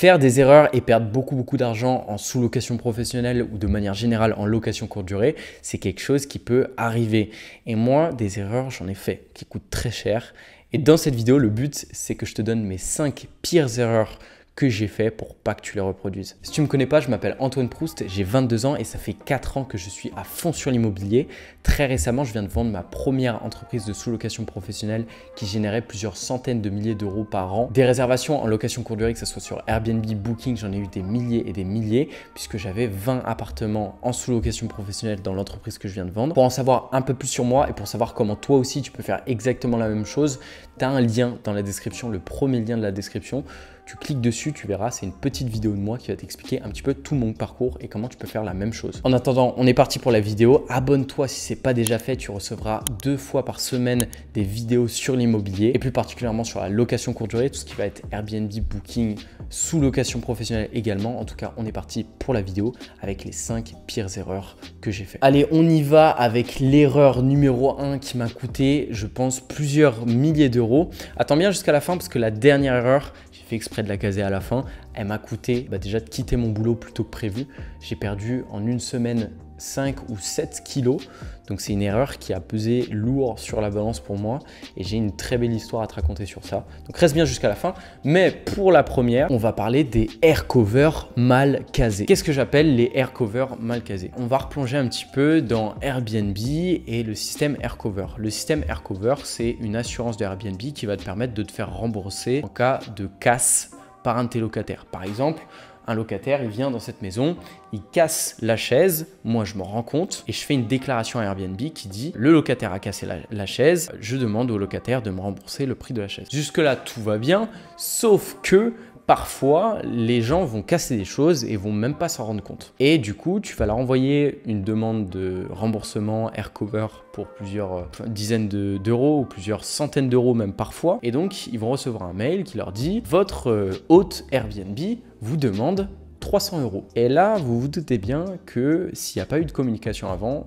Faire des erreurs et perdre beaucoup d'argent en sous-location professionnelle ou de manière générale en location courte durée, c'est quelque chose qui peut arriver. Et moi, des erreurs, j'en ai fait qui coûtent très cher. Et dans cette vidéo, le but, c'est que je te donne mes 5 pires erreurs que j'ai fait pour pas que tu les reproduises. Si tu me connais pas, je m'appelle Antoine Proust, j'ai 22 ans et ça fait 4 ans que je suis à fond sur l'immobilier. Très récemment, je viens de vendre ma première entreprise de sous-location professionnelle qui générait plusieurs centaines de milliers d'euros par an. Des réservations en location courte durée, que ce soit sur Airbnb, Booking, j'en ai eu des milliers et des milliers puisque j'avais 20 appartements en sous-location professionnelle dans l'entreprise que je viens de vendre. Pour en savoir un peu plus sur moi et pour savoir comment toi aussi tu peux faire exactement la même chose, tu as un lien dans la description, le premier lien de la description. Tu cliques dessus, tu verras, c'est une petite vidéo de moi qui va t'expliquer un petit peu tout mon parcours et comment tu peux faire la même chose. En attendant, on est parti pour la vidéo. Abonne-toi si ce n'est pas déjà fait, tu recevras 2 fois par semaine des vidéos sur l'immobilier et plus particulièrement sur la location courte durée, tout ce qui va être Airbnb, Booking, sous-location professionnelle également. En tout cas, on est parti pour la vidéo avec les 5 pires erreurs que j'ai fait. Allez, on y va avec l'erreur numéro 1 qui m'a coûté, je pense, plusieurs milliers d'euros. Attends bien jusqu'à la fin parce que la dernière erreur, j'ai fait exprès de la caser à la fin, elle m'a coûté déjà de quitter mon boulot plus tôt que prévu. J'ai perdu en une semaine 5 ou 7 kilos. Donc c'est une erreur qui a pesé lourd sur la balance pour moi et j'ai une très belle histoire à te raconter sur ça. Donc reste bien jusqu'à la fin. Mais pour la première, on va parler des air covers mal casés. Qu'est-ce que j'appelle les air covers mal casés? On va replonger un petit peu dans Airbnb et le système air cover. Le système air cover, c'est une assurance de Airbnb qui va te permettre de te faire rembourser en cas de casse par un de tes locataires. Par exemple, un locataire, il vient dans cette maison, il casse la chaise, moi je m'en rends compte et je fais une déclaration à Airbnb qui dit le locataire a cassé la chaise, je demande au locataire de me rembourser le prix de la chaise. Jusque là tout va bien, sauf que parfois les gens vont casser des choses et vont même pas s'en rendre compte. Et du coup, tu vas leur envoyer une demande de remboursement air cover pour plusieurs dizaines d'euros ou plusieurs centaines d'euros même parfois. Et donc, ils vont recevoir un mail qui leur dit votre hôte Airbnb vous demande 300 €. Et là, vous vous doutez bien que s'il n'y a pas eu de communication avant,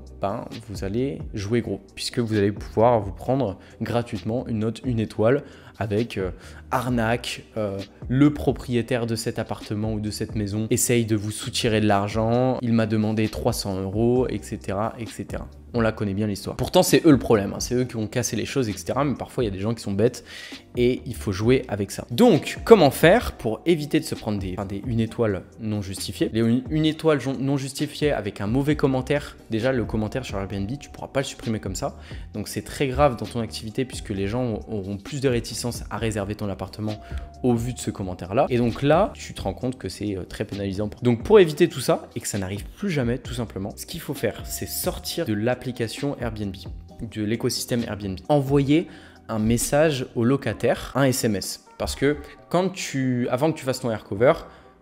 vous allez jouer gros puisque vous allez pouvoir vous prendre gratuitement une note 1 étoile avec arnaque, le propriétaire de cet appartement ou de cette maison essaye de vous soutirer de l'argent, il m'a demandé 300 €, etc., etc. On la connaît bien l'histoire. Pourtant, c'est eux le problème, hein. C'est eux qui vont casser les choses, etc. Mais parfois, il y a des gens qui sont bêtes et il faut jouer avec ça. Donc, comment faire pour éviter de se prendre des 1 étoile non justifiées? Les 1 étoile non justifiée avec un mauvais commentaire, déjà le commentaire sur Airbnb, tu ne pourras pas le supprimer comme ça. Donc, c'est très grave dans ton activité puisque les gens auront plus de réticence à réserver ton appartement au vu de ce commentaire-là. Et donc là, tu te rends compte que c'est très pénalisant. Donc, pour éviter tout ça et que ça n'arrive plus jamais, tout simplement, ce qu'il faut faire, c'est sortir de l'application Airbnb, de l'écosystème Airbnb. Envoyer un message au locataire, un SMS. Parce que avant que tu fasses ton air cover,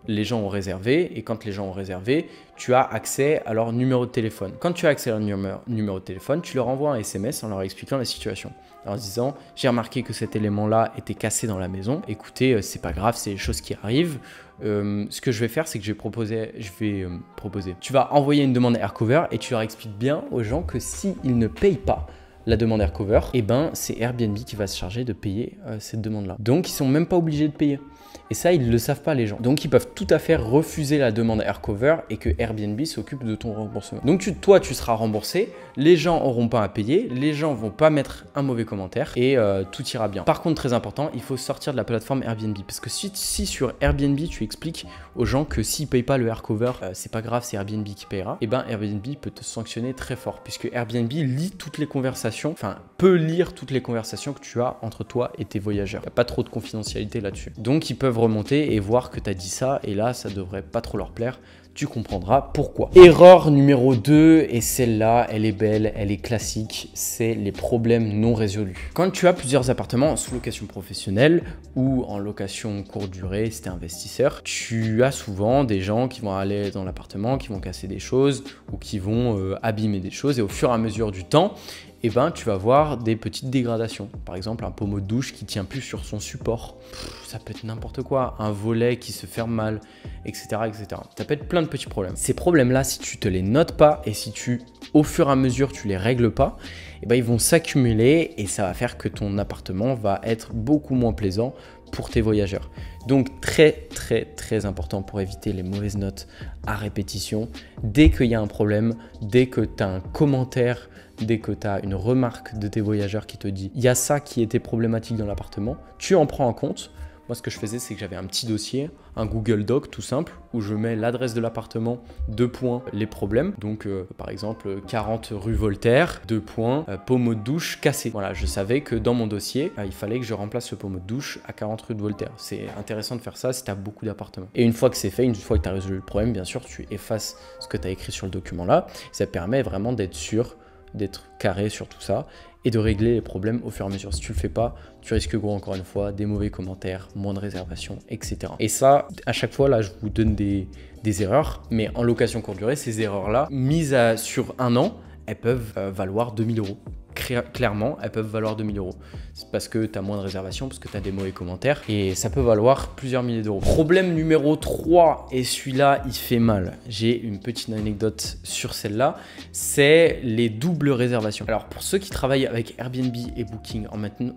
les gens ont réservé et quand les gens ont réservé, tu as accès à leur numéro de téléphone. Quand tu as accès à leur numéro de téléphone, tu leur envoies un SMS en leur expliquant la situation. En disant, j'ai remarqué que cet élément-là était cassé dans la maison. Écoutez, c'est pas grave, c'est des choses qui arrivent. Ce que je vais faire, c'est que je vais proposer. Tu vas envoyer une demande air cover et tu leur expliques bien aux gens que s'ils ne payent pas la demande air cover, c'est Airbnb qui va se charger de payer cette demande-là. Donc, ils sont même pas obligés de payer. Et ça, ils ne le savent pas les gens. Donc, ils peuvent tout à fait refuser la demande air cover et que Airbnb s'occupe de ton remboursement. Donc, toi, tu seras remboursé. Les gens n'auront pas à payer. Les gens vont pas mettre un mauvais commentaire et tout ira bien. Par contre, très important, il faut sortir de la plateforme Airbnb. Parce que si sur Airbnb, tu expliques aux gens que s'ils ne payent pas le air cover, c'est pas grave, c'est Airbnb qui payera. Airbnb peut te sanctionner très fort puisque Airbnb lit toutes les conversations, peut lire toutes les conversations que tu as entre toi et tes voyageurs. Il n'y a pas trop de confidentialité là-dessus. Donc, ils peuvent remonter et voir que tu as dit ça et là, ça devrait pas trop leur plaire. Tu comprendras pourquoi. Erreur numéro 2, et celle-là, elle est belle, elle est classique, c'est les problèmes non résolus. Quand tu as plusieurs appartements en sous-location professionnelle ou en location courte durée, si tu es investisseur, tu as souvent des gens qui vont aller dans l'appartement, qui vont casser des choses ou qui vont abîmer des choses et au fur et à mesure du temps, tu vas voir des petites dégradations. Par exemple, un pommeau de douche qui tient plus sur son support. Ça peut être n'importe quoi. Un volet qui se ferme mal, etc., etc. Ça peut être plein de petits problèmes. Ces problèmes-là, si tu te les notes pas et si au fur et à mesure, tu les règles pas, ils vont s'accumuler et ça va faire que ton appartement va être beaucoup moins plaisant pour tes voyageurs. Donc très important pour éviter les mauvaises notes à répétition. Dès qu'il y a un problème, dès que tu as un commentaire, dès que tu as une remarque de tes voyageurs qui te dit « il y a ça qui était problématique dans l'appartement », tu en prends en compte. Moi, ce que je faisais, c'est que j'avais un petit dossier, un Google Doc tout simple, où je mets l'adresse de l'appartement, 2 points, les problèmes. Donc, par exemple, 40 rue Voltaire, 2 points, pommeau de douche cassé. Voilà, je savais que dans mon dossier, il fallait que je remplace le pommeau de douche à 40 rue de Voltaire. C'est intéressant de faire ça si tu as beaucoup d'appartements. Et une fois que c'est fait, une fois que tu as résolu le problème, bien sûr, tu effaces ce que tu as écrit sur le document-là. Ça permet vraiment d'être sûr, d'être carré sur tout ça et de régler les problèmes au fur et à mesure. Si tu le fais pas, tu risques gros, encore une fois, des mauvais commentaires, moins de réservations, etc. Et ça, à chaque fois, là, je vous donne des erreurs, mais en location courte durée, ces erreurs-là, mises sur un an, elles peuvent valoir 2000 €. Clairement, elles peuvent valoir 2000 €. C'est parce que tu as moins de réservations, parce que tu as des mauvais commentaires et ça peut valoir plusieurs milliers d'euros. Problème numéro 3, et celui-là, il fait mal. J'ai une petite anecdote sur celle-là, c'est les doubles réservations. Alors, pour ceux qui travaillent avec Airbnb et Booking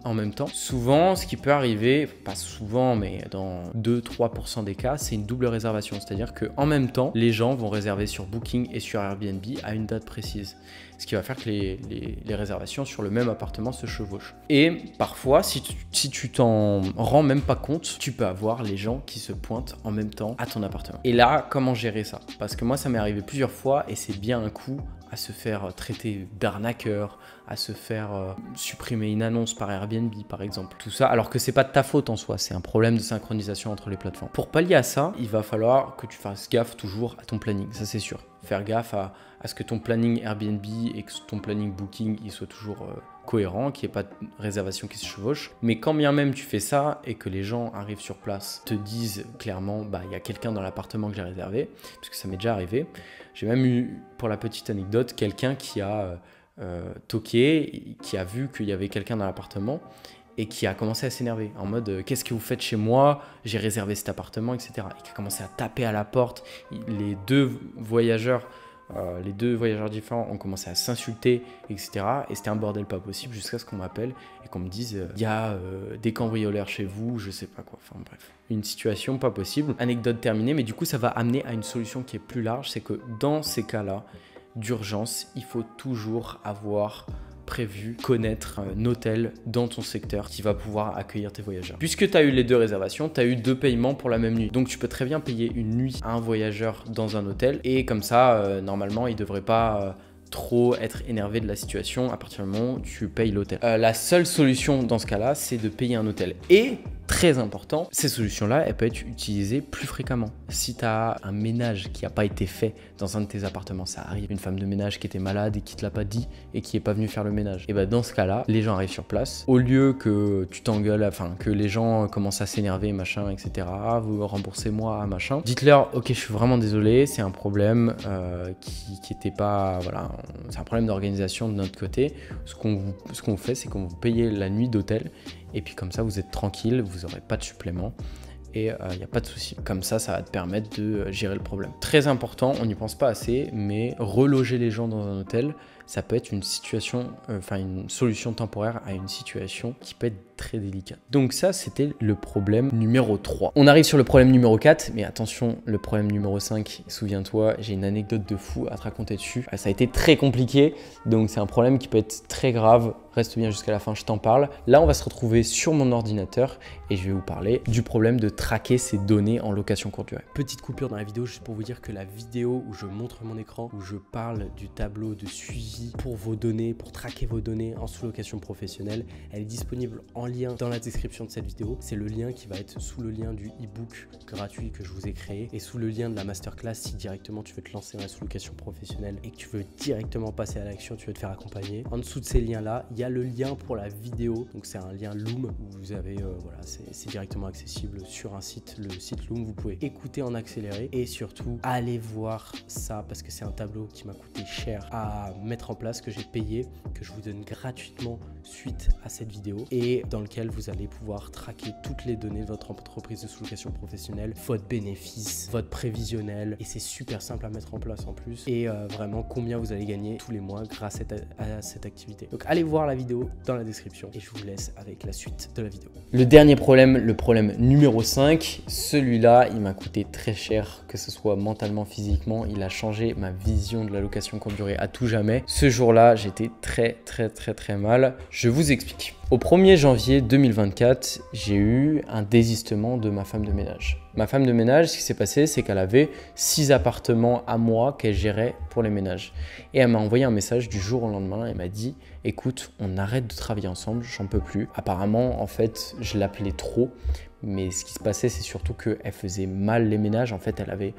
en même temps, souvent, ce qui peut arriver, pas souvent, mais dans 2-3% des cas, c'est une double réservation. C'est-à-dire qu'en même temps, les gens vont réserver sur Booking et sur Airbnb à une date précise. Ce qui va faire que les réservations sur le même appartement se chevauchent. Et parfois, si tu t'en rends même pas compte, tu peux avoir les gens qui se pointent en même temps à ton appartement. Et là, comment gérer ça? Parce que moi, ça m'est arrivé plusieurs fois et c'est bien un coup à se faire traiter d'arnaqueur, à se faire supprimer une annonce par Airbnb par exemple. Tout ça alors que c'est pas de ta faute en soi, c'est un problème de synchronisation entre les plateformes. Pour pallier à ça, il va falloir que tu fasses gaffe toujours à ton planning, ça c'est sûr. Faire gaffe à ce que ton planning Airbnb et que ton planning Booking il soit toujours cohérent, qu'il n'y ait pas de réservation qui se chevauche. Mais quand bien même tu fais ça et que les gens arrivent sur place, te disent clairement, bah il y a quelqu'un dans l'appartement que j'ai réservé, parce que ça m'est déjà arrivé. J'ai même eu, pour la petite anecdote, quelqu'un qui a toqué, qui a vu qu'il y avait quelqu'un dans l'appartement et qui a commencé à s'énerver en mode qu'est-ce que vous faites chez moi, j'ai réservé cet appartement, etc. Et qui a commencé à taper à la porte. Les deux voyageurs différents ont commencé à s'insulter, etc. Et c'était un bordel pas possible jusqu'à ce qu'on m'appelle et qu'on me dise il y a des cambrioleurs chez vous, je sais pas quoi. Enfin bref, une situation pas possible. Anecdote terminée, mais du coup ça va amener à une solution qui est plus large, c'est que dans ces cas-là d'urgence, il faut toujours avoir prévu, connaître un hôtel dans ton secteur qui va pouvoir accueillir tes voyageurs. Puisque tu as eu les 2 réservations, tu as eu 2 paiements pour la même nuit. Donc tu peux très bien payer une nuit à un voyageur dans un hôtel et comme ça, normalement, il ne devrait pas trop être énervé de la situation à partir du moment où tu payes l'hôtel. La seule solution dans ce cas-là, c'est de payer un hôtel. Et très important, ces solutions-là, elles peuvent être utilisées plus fréquemment. Si tu as un ménage qui n'a pas été fait dans un de tes appartements, ça arrive, une femme de ménage qui était malade et qui ne te l'a pas dit et qui n'est pas venue faire le ménage. Et bien dans ce cas-là, les gens arrivent sur place. Au lieu que tu t'engueules, enfin que les gens commencent à s'énerver, machin, etc. Vous remboursez-moi, machin. Dites-leur, ok, je suis vraiment désolé, c'est un problème qui n'était pas, voilà, c'est un problème d'organisation de notre côté. Ce qu'on fait, c'est qu'on vous paye la nuit d'hôtel. Et puis comme ça, vous êtes tranquille, vous n'aurez pas de supplément et il n'y a pas de souci. Comme ça va te permettre de gérer le problème. Très important, on n'y pense pas assez, mais reloger les gens dans un hôtel, ça peut être une situation, une solution temporaire à une situation qui peut être très délicate. Donc ça, c'était le problème numéro 3. On arrive sur le problème numéro 4, mais attention, le problème numéro 5, souviens-toi, j'ai une anecdote de fou à te raconter dessus. Ça a été très compliqué, donc c'est un problème qui peut être très grave. Reste bien jusqu'à la fin, je t'en parle. Là, on va se retrouver sur mon ordinateur et je vais vous parler du problème de traquer ces données en location courte durée. Petite coupure dans la vidéo juste pour vous dire que la vidéo où je montre mon écran, où je parle du tableau de suivi pour vos données, pour traquer vos données en sous-location professionnelle, elle est disponible en lien dans la description de cette vidéo. C'est le lien qui va être sous le lien du e-book gratuit que je vous ai créé et sous le lien de la masterclass si directement tu veux te lancer dans la sous-location professionnelle et que tu veux directement passer à l'action, tu veux te faire accompagner. En dessous de ces liens-là, il y a le lien pour la vidéo. Donc c'est un lien Loom où vous avez, voilà, c'est directement accessible sur un site, le site Loom. Vous pouvez écouter en accéléré et surtout allez voir ça parce que c'est un tableau qui m'a coûté cher à mettre mettre en place, que j'ai payé, que je vous donne gratuitement suite à cette vidéo et dans lequel vous allez pouvoir traquer toutes les données de votre entreprise de sous-location professionnelle, votre bénéfice, votre prévisionnel et c'est super simple à mettre en place en plus et vraiment combien vous allez gagner tous les mois grâce à cette activité. Donc allez voir la vidéo dans la description et je vous laisse avec la suite de la vidéo. Le dernier problème, le problème numéro 5, celui-là, il m'a coûté très cher, que ce soit mentalement, physiquement, il a changé ma vision de la location courte durée à tout jamais. Ce jour-là, j'étais très mal. Je vous explique. Au 1er janvier 2024, j'ai eu un désistement de ma femme de ménage. Ma femme de ménage, ce qui s'est passé, c'est qu'elle avait 6 appartements à moi qu'elle gérait pour les ménages. Et elle m'a envoyé un message du jour au lendemain. Elle m'a dit « Écoute, on arrête de travailler ensemble, j'en peux plus. » Apparemment, en fait, je l'appelais trop. Mais ce qui se passait, c'est surtout qu'elle faisait mal les ménages. En fait, elle avait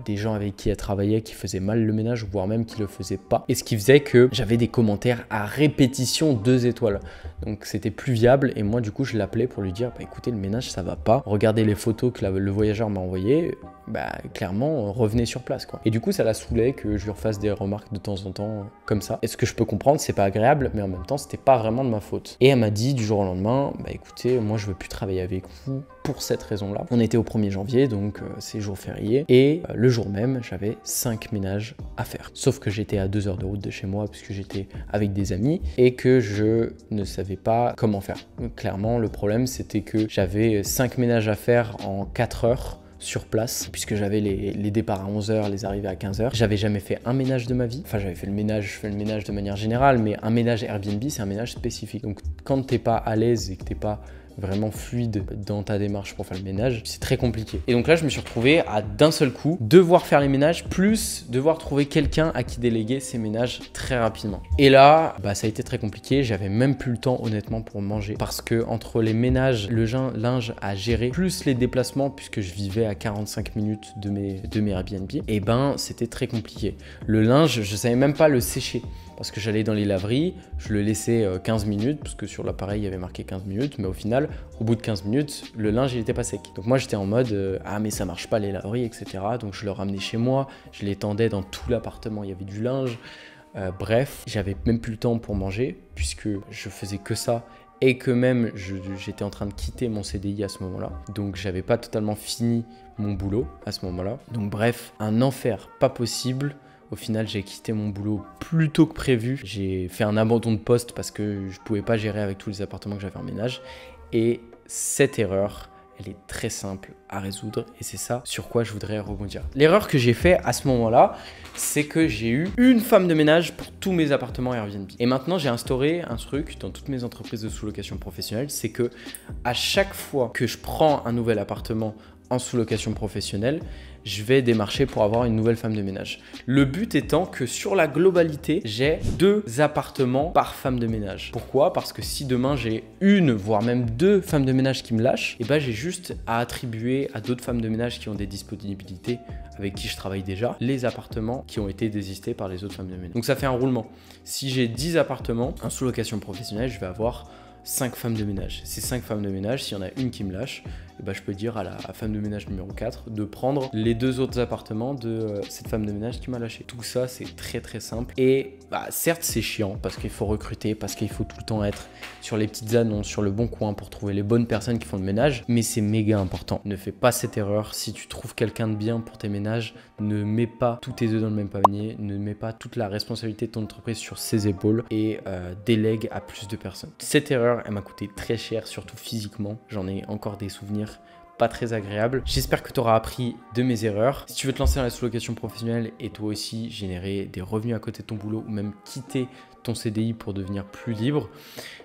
des gens avec qui elle travaillait qui faisaient mal le ménage, voire même qui le faisaient pas. Et ce qui faisait que j'avais des commentaires à répétition 2 étoiles. Donc c'était plus viable et moi du coup je l'appelais pour lui dire bah, écoutez le ménage ça va pas, regardez les photos que le voyageur m'a envoyées, bah clairement revenez sur place quoi. Et du coup ça la saoulait que je lui refasse des remarques de temps en temps comme ça. Et ce que je peux comprendre, c'est pas agréable mais en même temps c'était pas vraiment de ma faute. Et elle m'a dit du jour au lendemain bah écoutez moi je veux plus travailler avec vous pour cette raison-là. On était au 1er janvier donc c'est jour férié et le jour même j'avais 5 ménages à faire. Sauf que j'étais à 2 heures de route de chez moi puisque j'étais avec des amis et que je ne savais pas comment faire. Clairement le problème c'était que j'avais 5 ménages à faire en 4 heures sur place puisque j'avais les départs à 11h, les arrivées à 15h. J'avais jamais fait un ménage de ma vie. Enfin j'avais fait le ménage, je fais le ménage de manière générale mais un ménage Airbnb c'est un ménage spécifique. Donc quand t'es pas à l'aise et que t'es pas vraiment fluide dans ta démarche pour faire le ménage, c'est très compliqué. Et donc là, je me suis retrouvé à d'un seul coup devoir faire les ménages plus devoir trouver quelqu'un à qui déléguer ces ménages très rapidement. Et là, bah, ça a été très compliqué. J'avais même plus le temps honnêtement pour manger parce que entre les ménages, le linge à gérer, plus les déplacements puisque je vivais à 45 minutes de mes Airbnb, et ben c'était très compliqué. Le linge, je savais même pas le sécher. Parce que j'allais dans les laveries, je le laissais 15 minutes, parce que sur l'appareil, il y avait marqué 15 minutes, mais au final, au bout de 15 minutes, le linge, il était pas sec. Donc moi, j'étais en mode, ah mais ça marche pas les laveries, etc. Donc je le ramenais chez moi, je l'étendais dans tout l'appartement, il y avait du linge. Bref, j'avais même plus le temps pour manger, puisque je faisais que ça, et que même, j'étais en train de quitter mon CDI à ce moment-là. Donc j'avais pas totalement fini mon boulot à ce moment-là. Donc bref, un enfer pas possible. Au final, j'ai quitté mon boulot plus tôt que prévu. J'ai fait un abandon de poste parce que je ne pouvais pas gérer avec tous les appartements que j'avais en ménage. Et cette erreur, elle est très simple à résoudre et c'est ça sur quoi je voudrais rebondir. L'erreur que j'ai fait à ce moment-là, c'est que j'ai eu une femme de ménage pour tous mes appartements Airbnb. Et maintenant, j'ai instauré un truc dans toutes mes entreprises de sous-location professionnelle, c'est que à chaque fois que je prends un nouvel appartement en sous-location professionnelle, je vais démarcher pour avoir une nouvelle femme de ménage. Le but étant que sur la globalité, j'ai 2 appartements par femme de ménage. Pourquoi? Parce que si demain j'ai une, voire même 2 femmes de ménage qui me lâchent, et ben j'ai juste à attribuer à d'autres femmes de ménage qui ont des disponibilités avec qui je travaille déjà, les appartements qui ont été désistés par les autres femmes de ménage. Donc ça fait un roulement. Si j'ai 10 appartements en sous-location professionnelle, je vais avoir 5 femmes de ménage. Ces 5 femmes de ménage, s'il y en a une qui me lâche, et ben je peux dire à la femme de ménage numéro 4 de prendre les 2 autres appartements de cette femme de ménage qui m'a lâché. Tout ça, c'est très simple. Et bah, certes, c'est chiant parce qu'il faut recruter, parce qu'il faut tout le temps être sur les petites annonces, sur le bon coin pour trouver les bonnes personnes qui font le ménage. Mais c'est méga important. Ne fais pas cette erreur. Si tu trouves quelqu'un de bien pour tes ménages, ne mets pas tous tes œufs dans le même panier. Ne mets pas toute la responsabilité de ton entreprise sur ses épaules et délègue à plus de personnes. Cette erreur, elle m'a coûté très cher, surtout physiquement. J'en ai encore des souvenirs pas très agréable. J'espère que tu auras appris de mes erreurs. Si tu veux te lancer dans la sous-location professionnelle et toi aussi générer des revenus à côté de ton boulot ou même quitter ton CDI pour devenir plus libre,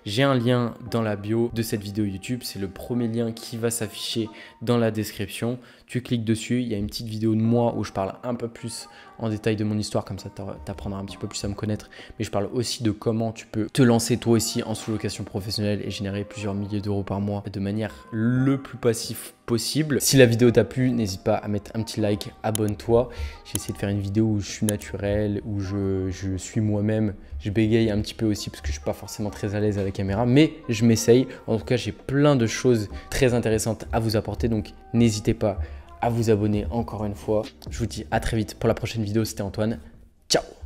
j'ai un lien dans la bio de cette vidéo YouTube. C'est le premier lien qui va s'afficher dans la description. Tu cliques dessus, il y a une petite vidéo de moi où je parle un peu plus en détail de mon histoire, comme ça t'apprendras un petit peu plus à me connaître. Mais je parle aussi de comment tu peux te lancer toi aussi en sous-location professionnelle et générer plusieurs milliers d'euros par mois de manière le plus passif possible. Si la vidéo t'a plu, n'hésite pas à mettre un petit like, abonne-toi. J'ai essayé de faire une vidéo où je suis naturel, où je suis moi-même. Je bégaye un petit peu aussi parce que je suis pas forcément très à l'aise à la caméra, mais je m'essaye. En tout cas, j'ai plein de choses très intéressantes à vous apporter, donc n'hésitez pas à vous abonner encore une fois. Je vous dis à très vite pour la prochaine vidéo. C'était Antoine. Ciao!